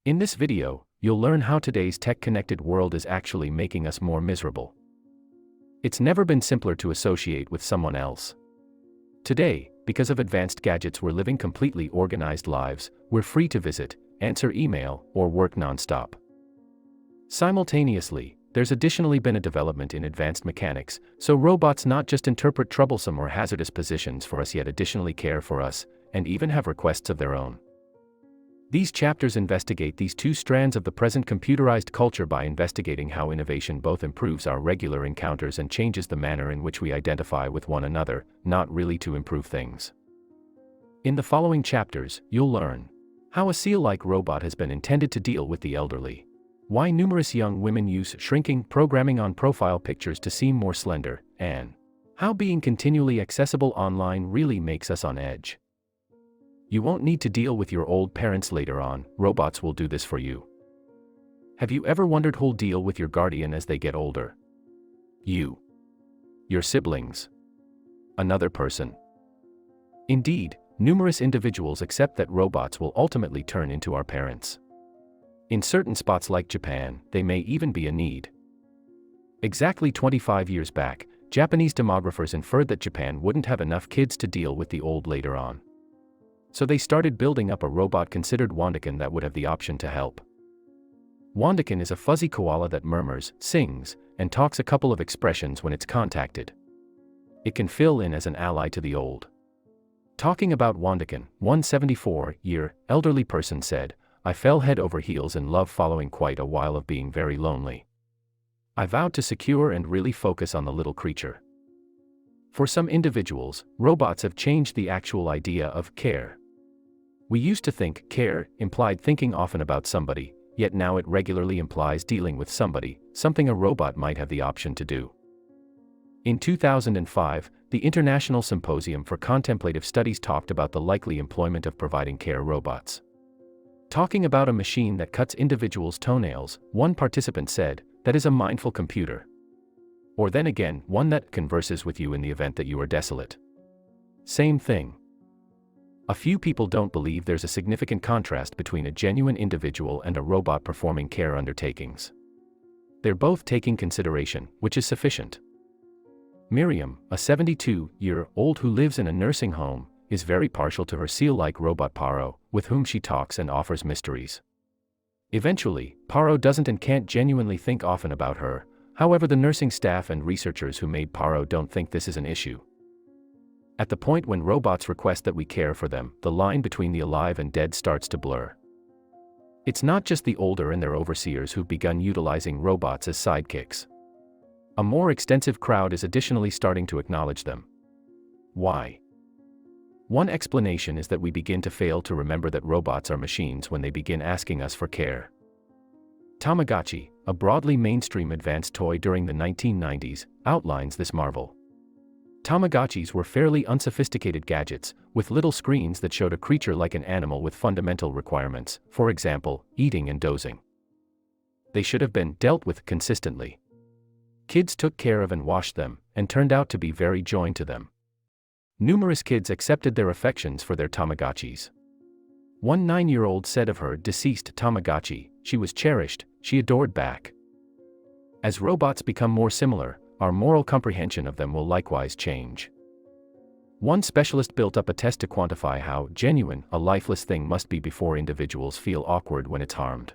In this video, you'll learn how today's tech-connected world is actually making us more miserable. It's never been simpler to associate with someone else. Today, because of advanced gadgets, we're living completely organized lives. We're free to visit, answer email, or work non-stop. Simultaneously, there's additionally been a development in advanced mechanics, so robots not just interpret troublesome or hazardous positions for us, yet additionally care for us, and even have requests of their own. These chapters investigate these two strands of the present computerized culture by investigating how innovation both improves our regular encounters and changes the manner in which we identify with one another, not really to improve things. In the following chapters, you'll learn how a seal-like robot has been intended to deal with the elderly, why numerous young women use shrinking programming on profile pictures to seem more slender, and how being continually accessible online really makes us on edge. You won't need to deal with your old parents later on, robots will do this for you. Have you ever wondered who'll deal with your guardian as they get older? You. Your siblings. Another person. Indeed, numerous individuals accept that robots will ultimately turn into our parents. In certain spots like Japan, they may even be a need. Exactly 25 years back, Japanese demographers inferred that Japan wouldn't have enough kids to deal with the old later on. So they started building up a robot considered Wandakin that would have the option to help. Wandakin is a fuzzy koala that murmurs, sings, and talks a couple of expressions when it's contacted. It can fill in as an ally to the old. Talking about Wandakin, one 74-year elderly person said, "I fell head over heels in love following quite a while of being very lonely. I vowed to secure and really focus on the little creature." For some individuals, robots have changed the actual idea of care. We used to think care implied thinking often about somebody, yet now it regularly implies dealing with somebody, something a robot might have the option to do. In 2005, the International Symposium for Contemplative Studies talked about the likely employment of providing care robots. Talking about a machine that cuts individuals' toenails, one participant said, "That is a mindful computer." Or then again, one that converses with you in the event that you are desolate. Same thing. A few people don't believe there's a significant contrast between a genuine individual and a robot performing care undertakings. They're both taking consideration, which is sufficient. Miriam, a 72-year-old who lives in a nursing home, is very partial to her seal-like robot Paro, with whom she talks and offers mysteries. Eventually, Paro doesn't and can't genuinely think often about her. However, the nursing staff and researchers who made Paro don't think this is an issue. At the point when robots request that we care for them, the line between the alive and dead starts to blur. It's not just the older and their overseers who've begun utilizing robots as sidekicks. A more extensive crowd is additionally starting to acknowledge them. Why? One explanation is that we begin to fail to remember that robots are machines when they begin asking us for care. Tamagotchi, a broadly mainstream advanced toy during the 1990s, outlines this marvel. Tamagotchis were fairly unsophisticated gadgets, with little screens that showed a creature like an animal with fundamental requirements, for example, eating and dozing. They should have been dealt with consistently. Kids took care of and washed them, and turned out to be very joined to them. Numerous kids accepted their affections for their Tamagotchis. One 9-year-old said of her deceased Tamagotchi, "She was cherished, she adored back." As robots become more similar, our moral comprehension of them will likewise change. One specialist built up a test to quantify how genuine a lifeless thing must be before individuals feel awkward when it's harmed.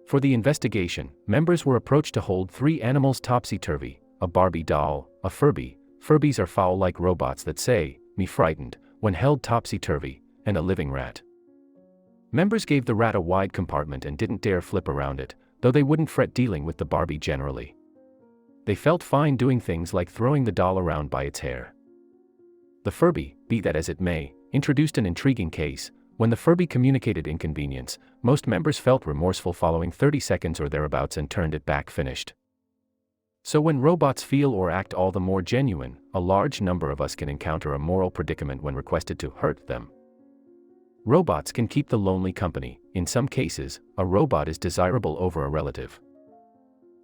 For the investigation, members were approached to hold 3 animals topsy-turvy: a Barbie doll, a Furby. Furbies are fowl-like robots that say, "Me frightened," when held topsy-turvy, and a living rat. Members gave the rat a wide compartment and didn't dare flip around it, though they wouldn't fret dealing with the Barbie generally. They felt fine doing things like throwing the doll around by its hair. The Furby, be that as it may, introduced an intriguing case. When the Furby communicated inconvenience, most members felt remorseful following 30 seconds or thereabouts and turned it back finished. So when robots feel or act all the more genuine, a large number of us can encounter a moral predicament when requested to hurt them. Robots can keep the lonely company. In some cases, a robot is desirable over a relative.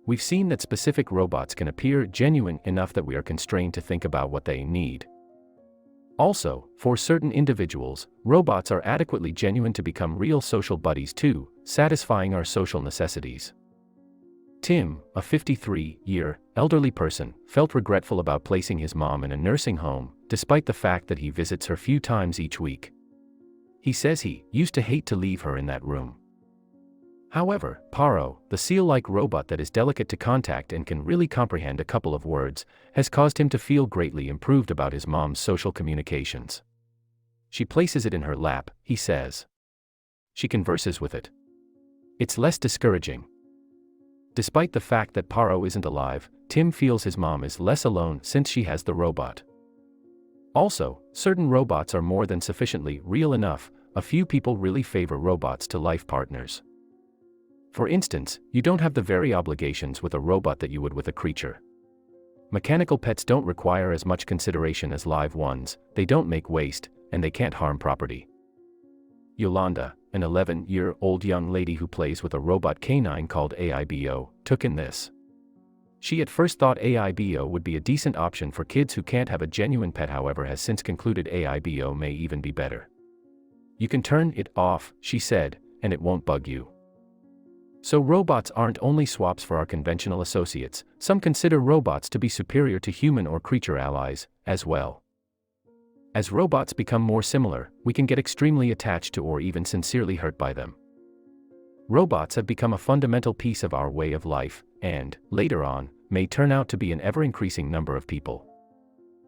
We've seen that specific robots can appear genuine enough that we are constrained to think about what they need. Also, for certain individuals, robots are adequately genuine to become real social buddies too, satisfying our social necessities. Tim, a 53-year elderly person, felt regretful about placing his mom in a nursing home, despite the fact that he visits her few times each week. He says he used to hate to leave her in that room. However, Paro, the seal-like robot that is delicate to contact and can really comprehend a couple of words, has caused him to feel greatly improved about his mom's social communications. She places it in her lap, he says. She converses with it. It's less discouraging. Despite the fact that Paro isn't alive, Tim feels his mom is less alone since she has the robot. Also, certain robots are more than sufficiently real enough. A few people really favor robots to life partners. For instance, you don't have the very obligations with a robot that you would with a creature. Mechanical pets don't require as much consideration as live ones, they don't make waste, and they can't harm property. Yolanda, an 11-year-old young lady who plays with a robot canine called AIBO, took in this. She at first thought AIBO would be a decent option for kids who can't have a genuine pet, however has since concluded AIBO may even be better. You can turn it off, she said, and it won't bug you. So robots aren't only swaps for our conventional associates, some consider robots to be superior to human or creature allies, as well. As robots become more similar, we can get extremely attached to or even sincerely hurt by them. Robots have become a fundamental piece of our way of life, and, later on, may turn out to be an ever-increasing number of people.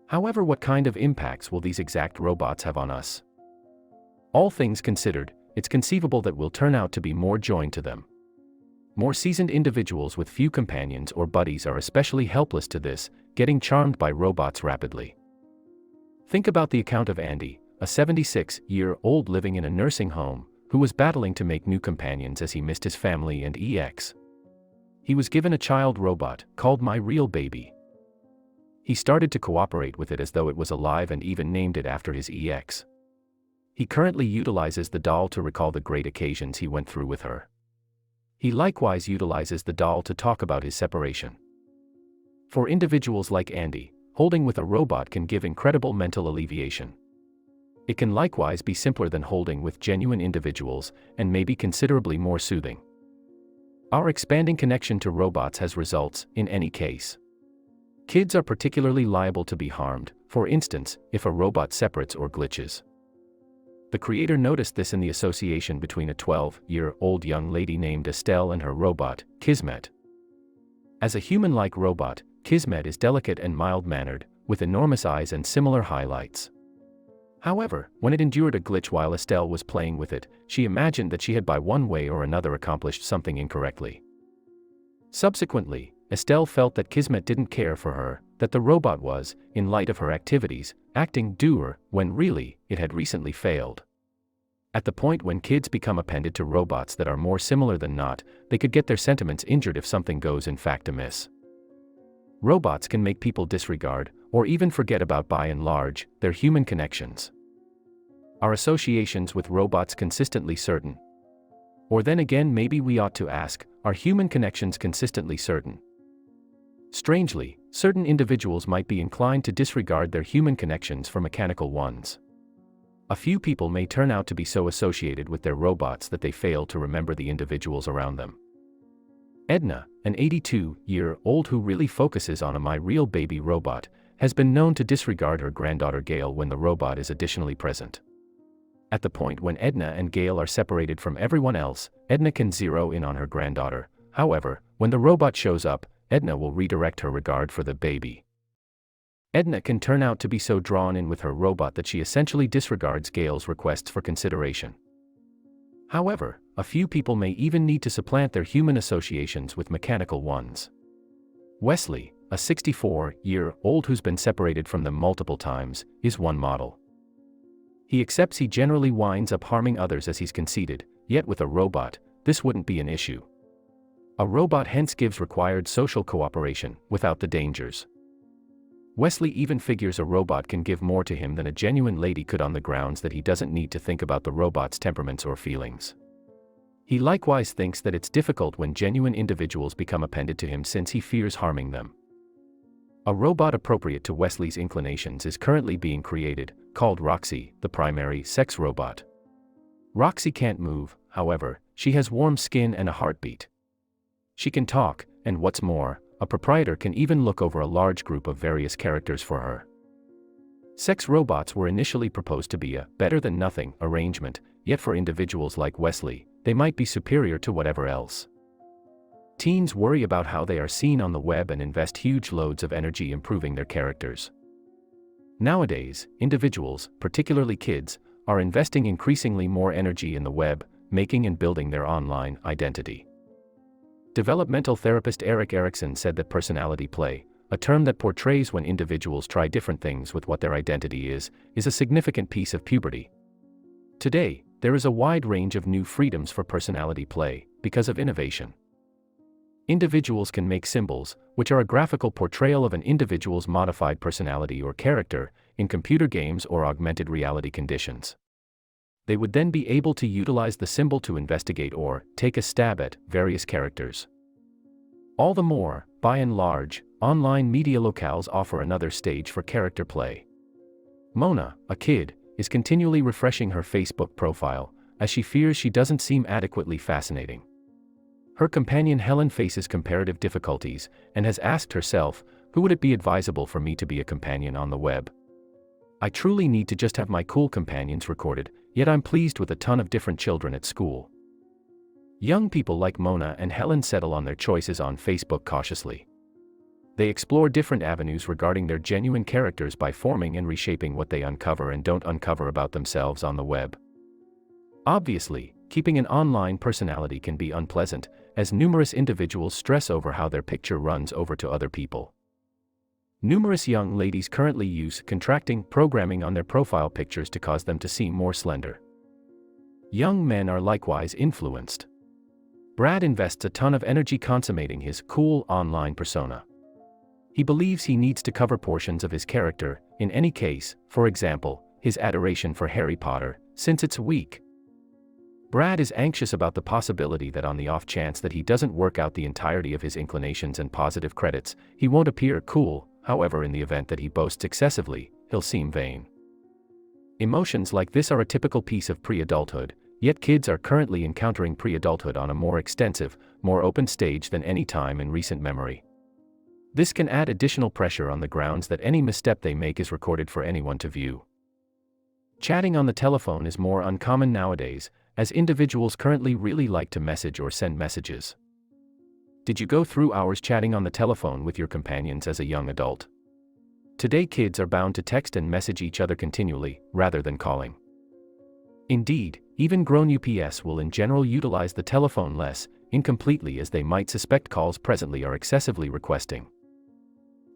However, what kind of impacts will these exact robots have on us? All things considered, it's conceivable that we'll turn out to be more joined to them. More seasoned individuals with few companions or buddies are especially helpless to this, getting charmed by robots rapidly. Think about the account of Andy, a 76-year-old living in a nursing home, who was battling to make new companions as he missed his family and ex. He was given a child robot, called My Real Baby. He started to cooperate with it as though it was alive and even named it after his ex. He currently utilizes the doll to recall the great occasions he went through with her. He likewise utilizes the doll to talk about his separation. For individuals like Andy, holding with a robot can give incredible mental alleviation. It can likewise be simpler than holding with genuine individuals, and may be considerably more soothing. Our expanding connection to robots has results, in any case. Kids are particularly liable to be harmed, for instance, if a robot separates or glitches. The creator noticed this in the association between a 12-year-old young lady named Estelle and her robot, Kismet. As a human-like robot, Kismet is delicate and mild-mannered, with enormous eyes and similar highlights. However, when it endured a glitch while Estelle was playing with it, she imagined that she had by one way or another accomplished something incorrectly. Subsequently, Estelle felt that Kismet didn't care for her, that the robot was, in light of her activities, acting dour, when really, it had recently failed. At the point when kids become appended to robots that are more similar than not, they could get their sentiments injured if something goes in fact amiss. Robots can make people disregard, or even forget about by and large, their human connections. Are associations with robots consistently certain? Or then again maybe we ought to ask, are human connections consistently certain? Strangely, certain individuals might be inclined to disregard their human connections for mechanical ones. A few people may turn out to be so associated with their robots that they fail to remember the individuals around them. Edna, an 82-year-old who really focuses on a My Real Baby robot, has been known to disregard her granddaughter Gail when the robot is additionally present. At the point when Edna and Gail are separated from everyone else, Edna can zero in on her granddaughter. However, when the robot shows up, Edna will redirect her regard for the baby. Edna can turn out to be so drawn in with her robot that she essentially disregards Gail's requests for consideration. However, a few people may even need to supplant their human associations with mechanical ones. Wesley, a 64-year-old who's been separated from them multiple times, is one model. He accepts he generally winds up harming others as he's conceited, yet with a robot, this wouldn't be an issue. A robot hence gives required social cooperation, without the dangers. Wesley even figures a robot can give more to him than a genuine lady could on the grounds that he doesn't need to think about the robot's temperaments or feelings. He likewise thinks that it's difficult when genuine individuals become appended to him since he fears harming them. A robot appropriate to Wesley's inclinations is currently being created, called Roxy, the primary sex robot. Roxy can't move, however, she has warm skin and a heartbeat. She can talk, and what's more, a proprietor can even look over a large group of various characters for her. Sex robots were initially proposed to be a better-than-nothing arrangement, yet for individuals like Wesley, they might be superior to whatever else. Teens worry about how they are seen on the web and invest huge loads of energy improving their characters. Nowadays, individuals, particularly kids, are investing increasingly more energy in the web, making and building their online identity. Developmental therapist Erik Erikson said that personality play, a term that portrays when individuals try different things with what their identity is a significant piece of puberty. Today, there is a wide range of new freedoms for personality play, because of innovation. Individuals can make symbols, which are a graphical portrayal of an individual's modified personality or character, in computer games or augmented reality conditions. They would then be able to utilize the symbol to investigate or take a stab at various characters. All the more, by and large, online media locales offer another stage for character play. Mona, a kid, is continually refreshing her Facebook profile, as she fears she doesn't seem adequately fascinating. Her companion Helen faces comparative difficulties, and has asked herself, who would it be advisable for me to be a companion on the web? I truly need to just have my cool companions recorded, yet I'm pleased with a ton of different children at school. Young people like Mona and Helen settle on their choices on Facebook cautiously. They explore different avenues regarding their genuine characters by forming and reshaping what they uncover and don't uncover about themselves on the web. Obviously, keeping an online personality can be unpleasant, as numerous individuals stress over how their picture runs over to other people. Numerous young ladies currently use contracting programming on their profile pictures to cause them to seem more slender. Young men are likewise influenced. Brad invests a ton of energy consummating his cool online persona. He believes he needs to cover portions of his character, in any case, for example, his adoration for Harry Potter, since it's weak. Brad is anxious about the possibility that on the off chance that he doesn't work out the entirety of his inclinations and positive credits, he won't appear cool. However, in the event that he boasts excessively, he'll seem vain. Emotions like this are a typical piece of pre-adulthood, yet kids are currently encountering pre-adulthood on a more extensive, more open stage than any time in recent memory. This can add additional pressure on the grounds that any misstep they make is recorded for anyone to view. Chatting on the telephone is more uncommon nowadays, as individuals currently really like to message or send messages. Did you go through hours chatting on the telephone with your companions as a young adult? Today kids are bound to text and message each other continually, rather than calling. Indeed, even grown UPS will in general utilize the telephone less, incompletely, as they might suspect calls presently are excessively requesting.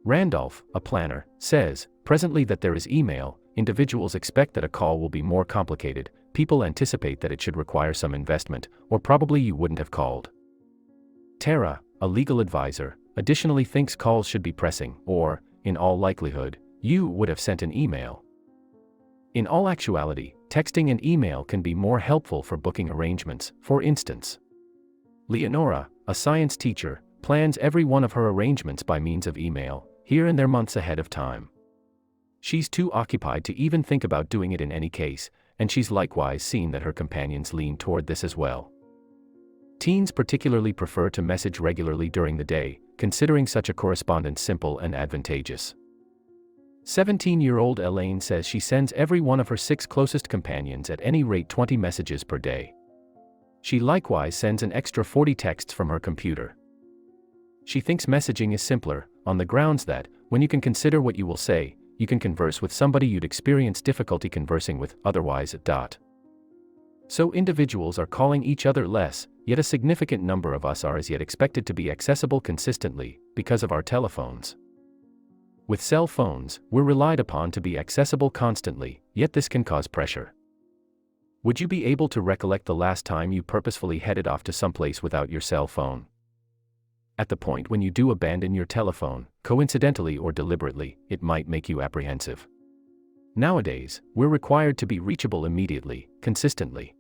Randolph, a planner, says, presently that there is email, individuals expect that a call will be more complicated, people anticipate that it should require some investment, or probably you wouldn't have called. Tara, a legal advisor, additionally thinks calls should be pressing, or, in all likelihood, you would have sent an email. In all actuality, texting and email can be more helpful for booking arrangements, for instance. Leonora, a science teacher, plans every one of her arrangements by means of email, here and there months ahead of time. She's too occupied to even think about doing it in any case, and she's likewise seen that her companions lean toward this as well. Teens particularly prefer to message regularly during the day, considering such a correspondence simple and advantageous. 17-year-old Elaine says she sends every one of her 6 closest companions at any rate 20 messages per day. She likewise sends an extra 40 texts from her computer. She thinks messaging is simpler, on the grounds that, when you can consider what you will say, you can converse with somebody you'd experience difficulty conversing with otherwise. So individuals are calling each other less, yet a significant number of us are as yet expected to be accessible consistently, because of our telephones. With cell phones, we're relied upon to be accessible constantly, yet this can cause pressure. Would you be able to recollect the last time you purposefully headed off to someplace without your cell phone? At the point when you do abandon your telephone, coincidentally or deliberately, it might make you apprehensive. Nowadays, we're required to be reachable immediately, consistently.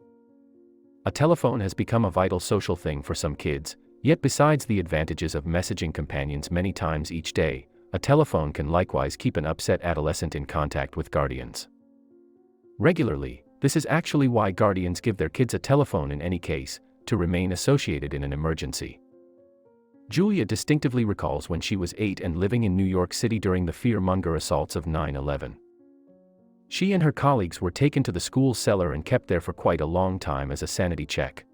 A telephone has become a vital social thing for some kids, yet besides the advantages of messaging companions many times each day, a telephone can likewise keep an upset adolescent in contact with guardians. Regularly, this is actually why guardians give their kids a telephone in any case, to remain associated in an emergency. Julia distinctively recalls when she was 8 and living in New York City during the fear-monger assaults of 9/11. She and her colleagues were taken to the school cellar and kept there for quite a long time as a sanity check.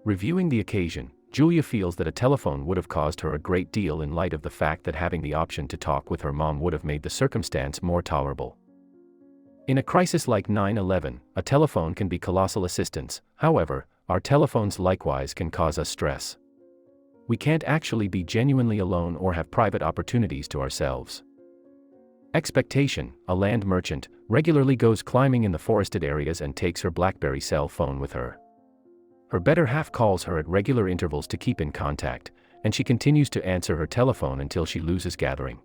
Reviewing the occasion, Julia feels that a telephone would have caused her a great deal in light of the fact that having the option to talk with her mom would have made the circumstance more tolerable. In a crisis like 9/11, a telephone can be colossal assistance. However, our telephones likewise can cause us stress. We can't actually be genuinely alone or have private opportunities to ourselves. Expectation, a land merchant, regularly goes climbing in the forested areas and takes her BlackBerry cell phone with her. Her better half calls her at regular intervals to keep in contact, and she continues to answer her telephone until she loses gathering.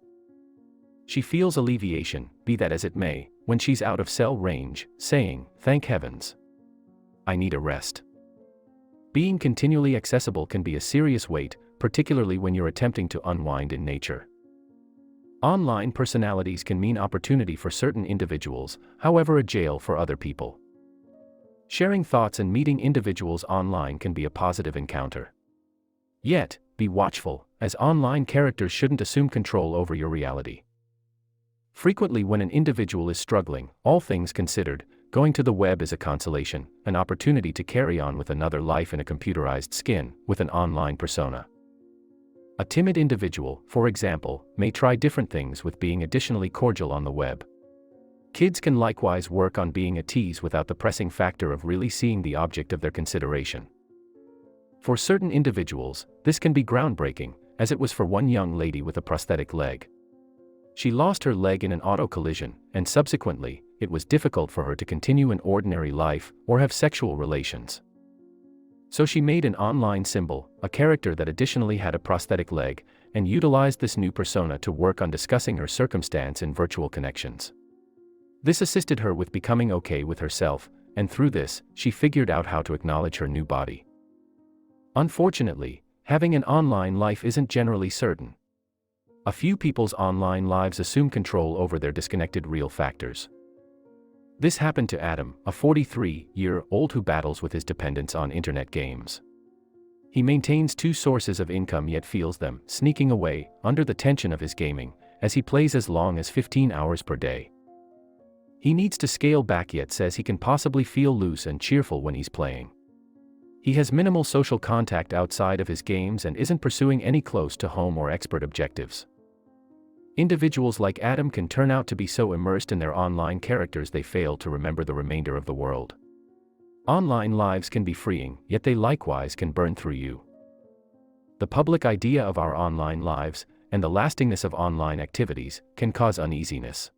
She feels alleviation, be that as it may, when she's out of cell range, saying, "Thank heavens. I need a rest." Being continually accessible can be a serious weight, particularly when you're attempting to unwind in nature. Online personalities can mean opportunity for certain individuals, however a jail for other people. Sharing thoughts and meeting individuals online can be a positive encounter. Yet, be watchful, as online characters shouldn't assume control over your reality. Frequently when an individual is struggling, all things considered, going to the web is a consolation, an opportunity to carry on with another life in a computerized skin, with an online persona. A timid individual, for example, may try different things with being additionally cordial on the web. Kids can likewise work on being a tease without the pressing factor of really seeing the object of their consideration. For certain individuals, this can be groundbreaking, as it was for one young lady with a prosthetic leg. She lost her leg in an auto collision, and subsequently, it was difficult for her to continue an ordinary life or have sexual relations. So she made an online symbol, a character that additionally had a prosthetic leg, and utilized this new persona to work on discussing her circumstance in virtual connections. This assisted her with becoming okay with herself, and through this, she figured out how to acknowledge her new body. Unfortunately, having an online life isn't generally certain. A few people's online lives assume control over their disconnected real factors. This happened to Adam, a 43-year-old who battles with his dependence on internet games. He maintains 2 sources of income yet feels them sneaking away under the tension of his gaming, as he plays as long as 15 hours per day. He needs to scale back yet says he can possibly feel loose and cheerful when he's playing. He has minimal social contact outside of his games and isn't pursuing any close to home or expert objectives. Individuals like Adam can turn out to be so immersed in their online characters they fail to remember the remainder of the world. Online lives can be freeing, yet they likewise can burn through you. The public idea of our online lives, and the lastingness of online activities, can cause uneasiness.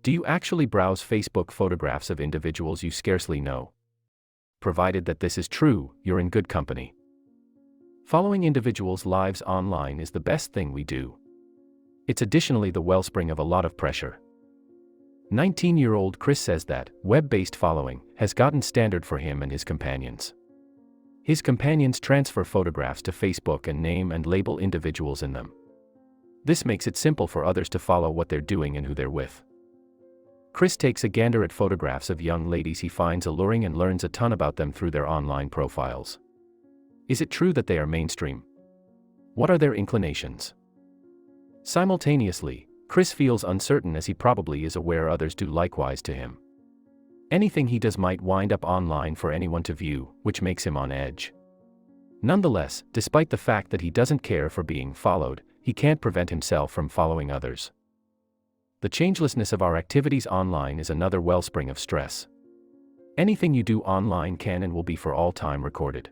Do you actually browse Facebook photographs of individuals you scarcely know? Provided that this is true, you're in good company. Following individuals' lives online is the best thing we do. It's additionally the wellspring of a lot of pressure. 19-year-old Chris says that web-based following has gotten standard for him and his companions. His companions transfer photographs to Facebook and name and label individuals in them. This makes it simple for others to follow what they're doing and who they're with. Chris takes a gander at photographs of young ladies he finds alluring and learns a ton about them through their online profiles. Is it true that they are mainstream? What are their inclinations? Simultaneously, Chris feels uncertain as he probably is aware others do likewise to him. Anything he does might wind up online for anyone to view, which makes him on edge. Nonetheless, despite the fact that he doesn't care for being followed, he can't prevent himself from following others. The changelessness of our activities online is another wellspring of stress. Anything you do online can and will be for all time recorded.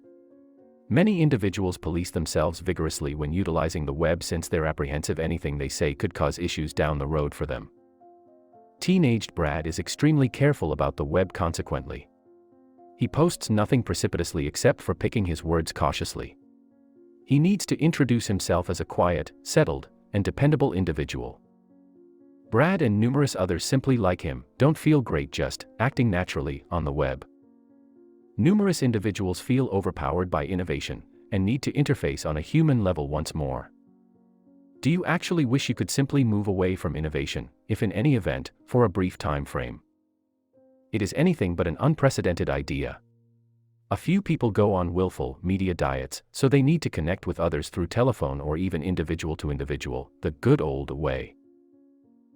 Many individuals police themselves vigorously when utilizing the web since they're apprehensive anything they say could cause issues down the road for them. Teenaged Brad is extremely careful about the web consequently. He posts nothing precipitously except for picking his words cautiously. He needs to introduce himself as a quiet, settled, and dependable individual. Brad and numerous others simply like him don't feel great just acting naturally on the web. Numerous individuals feel overpowered by innovation and need to interface on a human level once more. Do you actually wish you could simply move away from innovation, if in any event, for a brief time frame? It is anything but an unprecedented idea. A few people go on willful media diets, so they need to connect with others through telephone or even individual to individual, the good old way.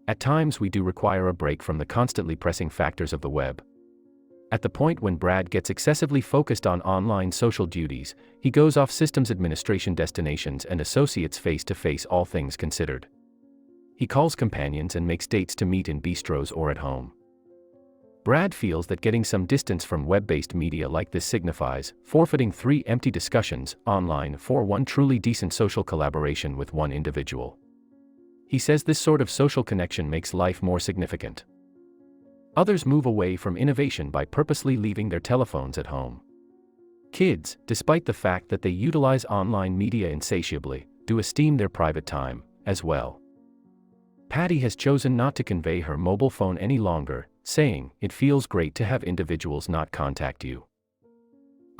At times we do require a break from the constantly pressing factors of the web. At the point when Brad gets excessively focused on online social duties, he goes off systems administration destinations and associates face-to-face, all things considered. He calls companions and makes dates to meet in bistros or at home. Brad feels that getting some distance from web-based media like this signifies forfeiting 3 empty discussions online for 1 truly decent social collaboration with one individual. He says this sort of social connection makes life more significant. Others move away from innovation by purposely leaving their telephones at home. Kids, despite the fact that they utilize online media insatiably, do esteem their private time, as well. Patty has chosen not to convey her mobile phone any longer, saying, "It feels great to have individuals not contact you."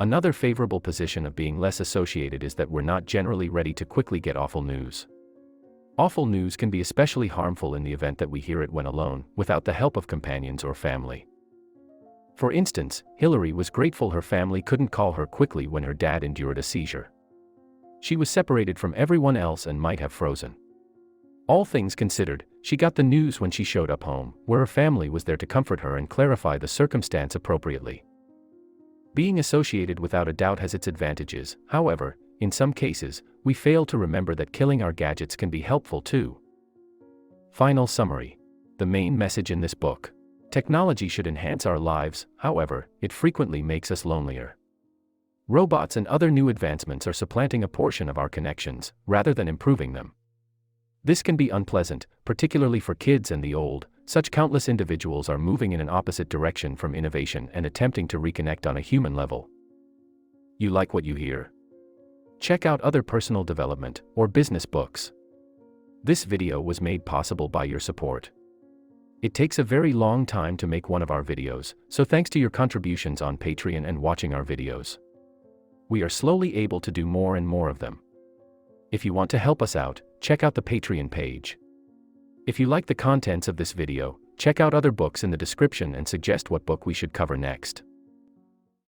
Another favorable position of being less associated is that we're not generally ready to quickly get awful news. Awful news can be especially harmful in the event that we hear it when alone, without the help of companions or family. For instance, Hillary was grateful her family couldn't call her quickly when her dad endured a seizure. She was separated from everyone else and might have frozen. All things considered, she got the news when she showed up home, where her family was there to comfort her and clarify the circumstance appropriately. Being associated without a doubt has its advantages, however, in some cases, we fail to remember that killing our gadgets can be helpful too. Final summary. The main message in this book. Technology should enhance our lives, however, it frequently makes us lonelier. Robots and other new advancements are supplanting a portion of our connections, rather than improving them. This can be unpleasant, particularly for kids and the old. Such countless individuals are moving in an opposite direction from innovation and attempting to reconnect on a human level. You like what you hear? Check out other personal development or business books. This video was made possible by your support. It takes a very long time to make one of our videos, so thanks to your contributions on Patreon and watching our videos, we are slowly able to do more and more of them. If you want to help us out, check out the Patreon page. If you like the contents of this video, check out other books in the description and suggest what book we should cover next.